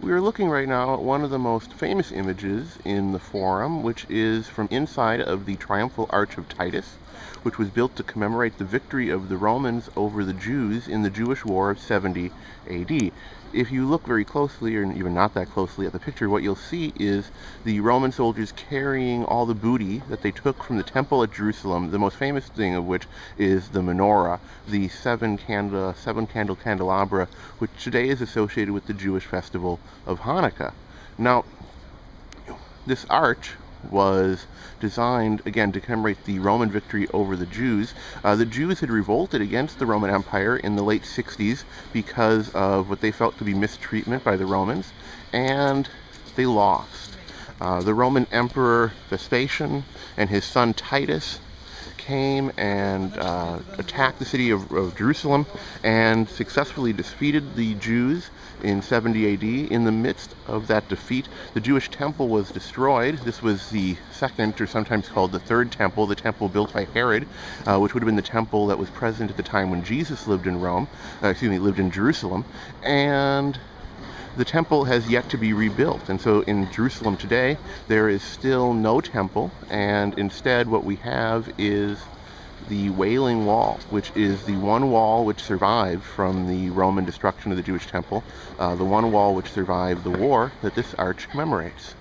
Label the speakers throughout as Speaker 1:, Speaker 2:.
Speaker 1: We are looking right now at one of the most famous images in the Forum, which is from inside of the triumphal Arch of Titus, which was built to commemorate the victory of the Romans over the Jews in the Jewish War of 70 AD. If you look very closely, or even not that closely, at the picture, what you'll see is the Roman soldiers carrying all the booty that they took from the temple at Jerusalem, the most famous thing of which is the menorah, the seven-candle candelabra, which today is associated with the Jewish festival of Hanukkah. Now, this arch was designed, again, to commemorate the Roman victory over the Jews. The Jews had revolted against the Roman Empire in the late 60s because of what they felt to be mistreatment by the Romans, and they lost. The Roman Emperor Vespasian and his son Titus came and attacked the city of Jerusalem and successfully defeated the Jews in 70 AD. In the midst of that defeat, the Jewish temple was destroyed. This was the second, or sometimes called the third temple, the temple built by Herod, which would have been the temple that was present at the time when Jesus lived in lived in Jerusalem. And the temple has yet to be rebuilt, and so in Jerusalem today there is still no temple, and instead what we have is the Wailing Wall, which is the one wall which survived from the Roman destruction of the Jewish temple, the one wall which survived the war that this arch commemorates.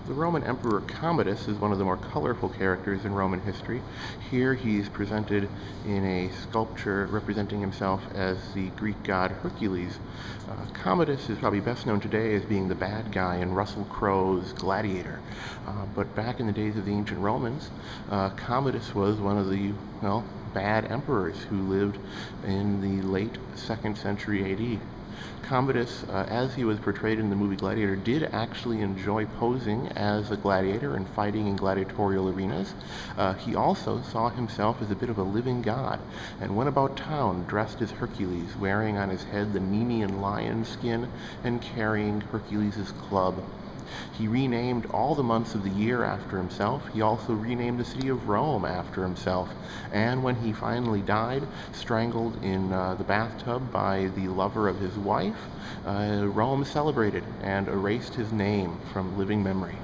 Speaker 1: The Roman Emperor Commodus is one of the more colorful characters in Roman history. Here he's presented in a sculpture representing himself as the Greek god Hercules. Commodus is probably best known today as being the bad guy in Russell Crowe's Gladiator. But back in the days of the ancient Romans, Commodus was one of the, bad emperors who lived in the late 2nd century AD. Commodus, as he was portrayed in the movie Gladiator, did actually enjoy posing as a gladiator and fighting in gladiatorial arenas. He also saw himself as a bit of a living god and went about town dressed as Hercules, wearing on his head the Nemean lion skin and carrying Hercules' club. He renamed all the months of the year after himself. He also renamed the city of Rome after himself. And when he finally died, strangled in the bathtub by the lover of his wife, Rome celebrated and erased his name from living memory.